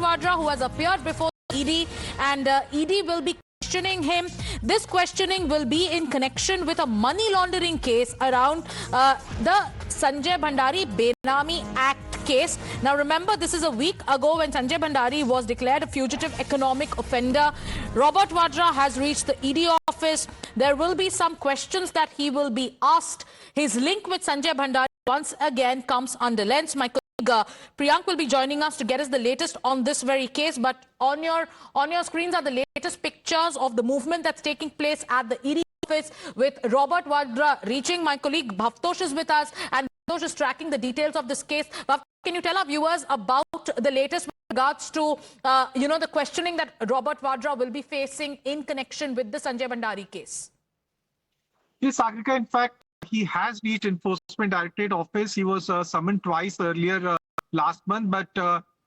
Vadra, who has appeared before ED, and ED will be questioning him. This questioning will be in connection with a money laundering case around the Sanjay Bhandari Benami Act case. Now remember, this is a week ago when Sanjay Bhandari was declared a fugitive economic offender. Robert Vadra has reached the ED office. There will be some questions that he will be asked. His link with Sanjay Bhandari once again comes under lens. My colleague Priyank will be joining us to get us the latest on this very case. But on your screens are the latest pictures of the movement that's taking place at the ED office with Robert Vadra reaching. My colleague Bhavtosh is with us, and Bhavtosh is tracking the details of this case. Bhavtosh, can you tell our viewers about the latest with regards to the questioning that Robert Vadra will be facing in connection with the Sanjay Bhandari case? Yes, Sagrika, in fact, he has reached Enforcement Directorate office. He was summoned twice earlier last month, but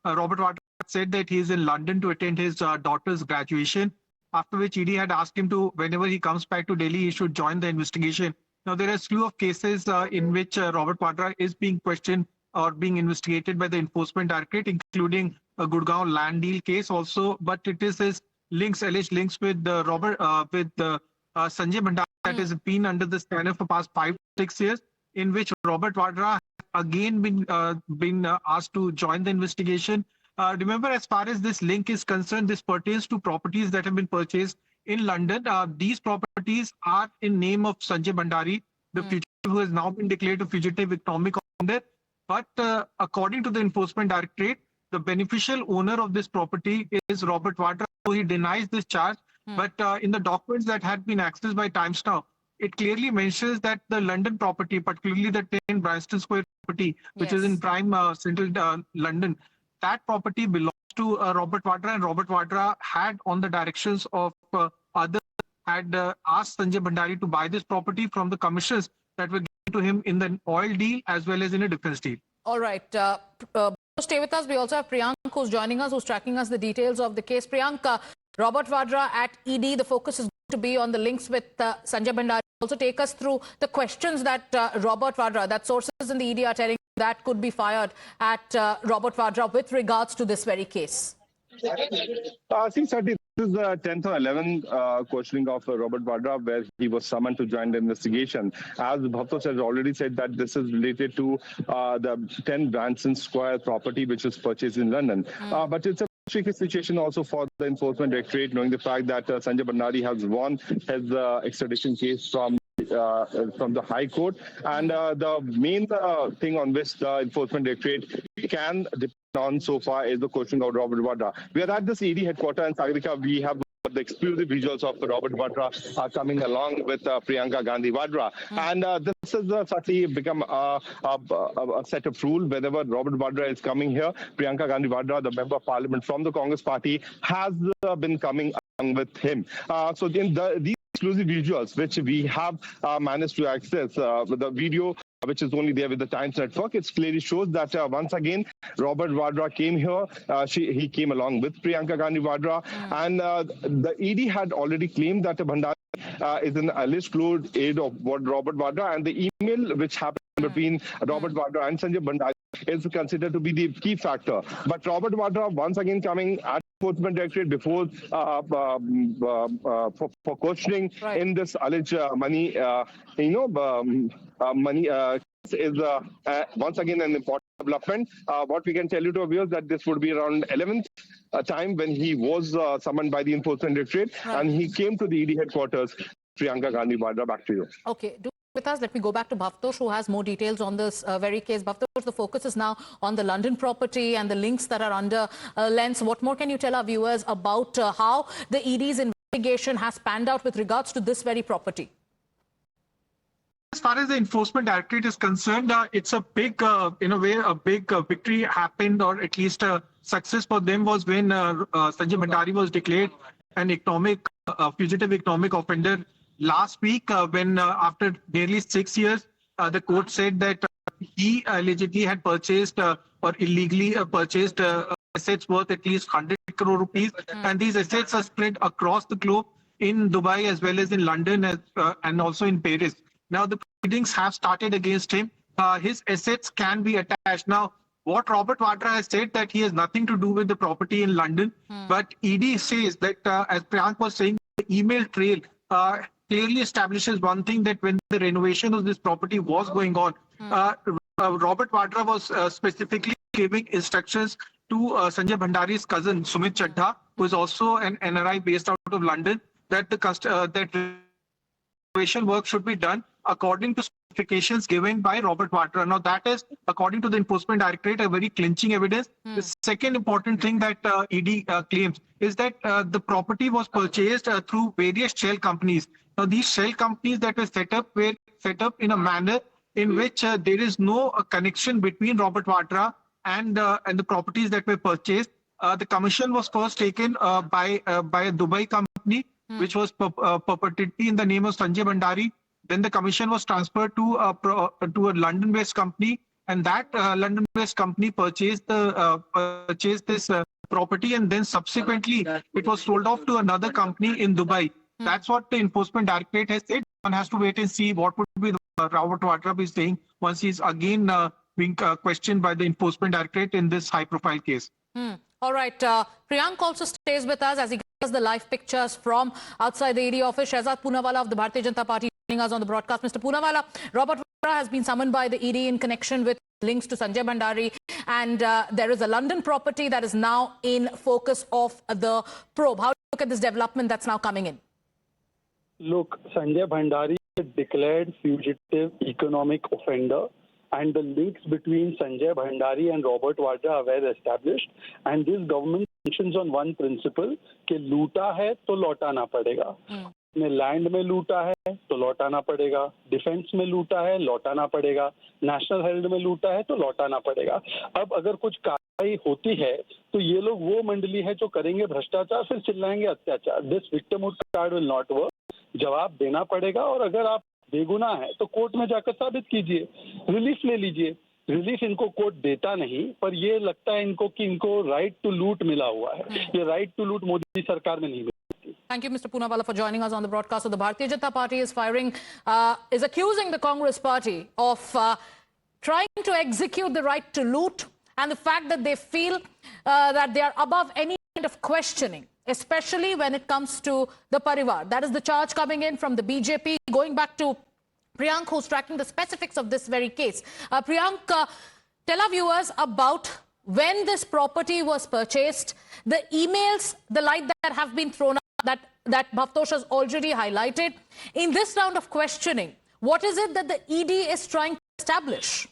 Robert Vadra said that he is in London to attend his daughter's graduation, after which ED had asked him to, whenever he comes back to Delhi, he should join the investigation. Now, there are a slew of cases in which Robert Vadra is being questioned or being investigated by the Enforcement Directorate, including a Gurgaon land deal case also, but it is his alleged links with Sanjay Bhandari that has been under the scanner for past 5 to 6 years, in which Robert Vadra has again been asked to join the investigation. Remember, as far as this link is concerned, this pertains to properties that have been purchased in London. These properties are in name of Sanjay Bhandari, the fugitive who has now been declared a fugitive economic offender. But according to the Enforcement Directorate, the beneficial owner of this property is Robert Vadra, so he denies this charge. But in the documents that had been accessed by Times Now, it clearly mentions that the London property, particularly the 10 Branson Square property, which is in prime central London, that property belongs to Robert Vadra, and Robert Vadra had, on the directions of others, had asked Sanjay Bhandari to buy this property from the commissions that were given to him in the oil deal as well as in a defense deal. All right. Stay with us. We also have Priyank, who's joining us, who's tracking us the details of the case. Priyank, Robert Vadra at ED, the focus is going to be on the links with Sanjay Bhandari. Also take us through the questions that Robert Vadra, that sources in the ED are telling that could be fired at Robert Vadra with regards to this very case. See, certainly this is the 10th or 11th questioning of Robert Vadra, where he was summoned to join the investigation. As Bhavtosh has already said, that this is related to the 10 Branson Square property, which was purchased in London. But it's a tricky situation also for the Enforcement Directorate, knowing the fact that Sanjay Bhandari has won his extradition case from the High Court. And the main thing on which the Enforcement Directorate can depend on so far is the questioning of Robert Vadra. We are at this ED headquarters in Sagrika. We have the exclusive visuals of Robert Vadra are coming along with Priyanka Gandhi Vadra. And this has certainly become a set of rules. Whenever Robert Vadra is coming here, Priyanka Gandhi Vadra, the Member of Parliament from the Congress Party, has been coming along with him. So in these exclusive visuals, which we have managed to access, with the video which is only there with the Times Network, it clearly shows that once again Robert Vadra came here. He came along with Priyanka Gandhi Vadra, and the ED had already claimed that Bhandari is an alleged close aide of Robert Vadra, and the email which happened between Robert Vadra and Sanjay Bhandari is considered to be the key factor. But Robert Vadra once again coming at Enforcement Directorate before for questioning in this alleged money, money is once again an important development. What we can tell you to our viewers that this would be around 11th time when he was summoned by the Enforcement Directorate, and he came to the ED headquarters. Priyanka Gandhi Vadra, back to you. Okay. With us, let me go back to Bhavtosh, who has more details on this very case. Bhavtosh, the focus is now on the London property and the links that are under lens. What more can you tell our viewers about how the ED's investigation has panned out with regards to this very property? As far as the Enforcement Directorate is concerned, it's a big, in a way, a big victory happened, or at least a success for them was when Sanjay Bhandari was declared an fugitive economic offender last week, when after nearly 6 years, the court said that he allegedly had purchased or illegally purchased assets worth at least 100 crore rupees. And these assets are spread across the globe in Dubai as well as in London and also in Paris. Now, the proceedings have started against him. His assets can be attached. Now, what Robert Vadra has said, that he has nothing to do with the property in London. But ED says that, as Priyank was saying, the email trail clearly establishes one thing, that when the renovation of this property was going on, Robert Vadra was specifically giving instructions to Sanjay Bhandari's cousin, Sumit Chadha, who is also an NRI based out of London, that that renovation work should be done according to specifications given by Robert Vadra. Now, that is, according to the Enforcement Directorate, a very clinching evidence. The second important thing that ED claims is that the property was purchased through various shell companies. Now, these shell companies that were set up in a manner in which there is no connection between Robert Vadra and the properties that were purchased. The commission was first taken by a Dubai company, which was perpetually in the name of Sanjay Bhandari. Then the commission was transferred to a London-based company, and that London-based company purchased this property, and then subsequently it was sold off to another company in Dubai. That's what the Enforcement Directorate has said. One has to wait and see what would be Robert Vadra be saying once he's again being questioned by the Enforcement Directorate in this high-profile case. All right. Priyank also stays with us as he gives us the live pictures from outside the ED office. Shehzad Poonawala of the Bharatiya Janata Party joining us on the broadcast. Mr. Poonawala, Robert Vadra has been summoned by the ED in connection with links to Sanjay Bhandari, and there is a London property that is now in focus of the probe. How do you look at this development that's now coming in? Look, Sanjay Bhandari is a declared fugitive economic offender, and the links between Sanjay Bhandari and Robert Vadra are well established. And this government functions on one principle कि लूटा है तो लौटाना पड़ेगा. ने land में लूटा है तो लौटाना पड़ेगा, डिफेंस में लूटा है लौटाना पड़ेगा, नेशनल हेल्थ में लूटा है तो लौटाना पड़ेगा. अब अगर कुछ कार्रवाई होती है तो ये लोग वो मंडली है जो करेंगे भ्रष्टाचार, फिर चिल्लाएंगे अत्याचार. This victimhood card will not work. जवाब देना पड़ेगा, और अगर आप बेगुनाह है तो कोर्ट में जाकर साबित कीजिए, रिलीफ ले लीजिए. रिलीफ इनको कोर्ट देता नहीं, पर ये लगता है इनको कि इनको राइट टू लूट मिला हुआ है. ये राइट टू लूट मोदी सरकार में नहीं मिलती. Thank you, Mr. Poonawala, for joining us on the broadcast. So the Bharatiya Janata Party is accusing the Congress Party of trying to execute the right to loot, and the fact that they feel that they are above any kind of questioning, especially when it comes to the Parivar. That is the charge coming in from the BJP. Going back to Priyank, who's tracking the specifics of this very case. Priyank, tell our viewers about when this property was purchased, the emails, the light that have been thrown up, that Bhavtosh has already highlighted. In this round of questioning, what is it that the ED is trying to establish?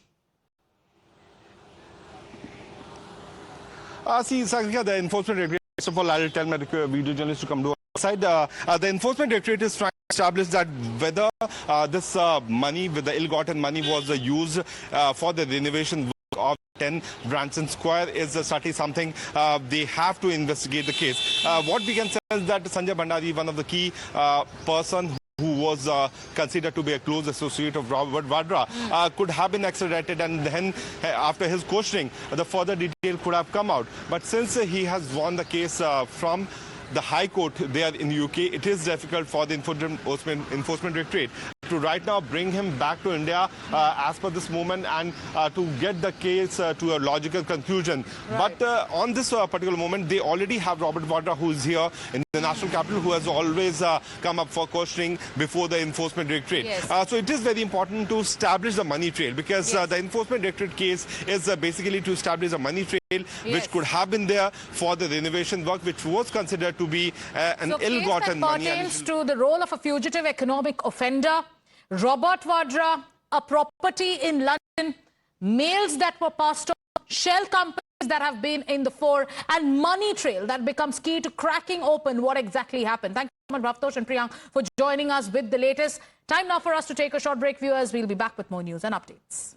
See, Sagrika, the Enforcement Directorate, first of all, I'll tell my video journalist to come to our side. The Enforcement Directorate is trying to establish that whether this money, with the ill-gotten money, was used for the renovation of 10 Branson Square is certainly something they have to investigate the case. What we can say is that Sanjay Bhandari, one of the key person who was considered to be a close associate of Robert Vadra, could have been extradited, and then after his questioning, the further detail could have come out. But since he has won the case from the High Court there in the UK, it is difficult for the Enforcement Directorate to right now bring him back to India as per this moment, and to get the case to a logical conclusion. Right. But on this particular moment, they already have Robert Vadra, who is here in the national capital, who has always come up for questioning before the Enforcement Directorate. Yes. So it is very important to establish the money trail, because yes, the Enforcement Directorate case is basically to establish a money trail, yes, which could have been there for the renovation work, which was considered to be an ill-gotten money. So pertains to the role of a fugitive economic offender, Robert Vadra, a property in London, mails that were passed on, shell companies that have been in the fore, and money trail that becomes key to cracking open what exactly happened. Thank you so much, Bhavtosh and Priyank, for joining us with the latest. Time now for us to take a short break, viewers. We'll be back with more news and updates.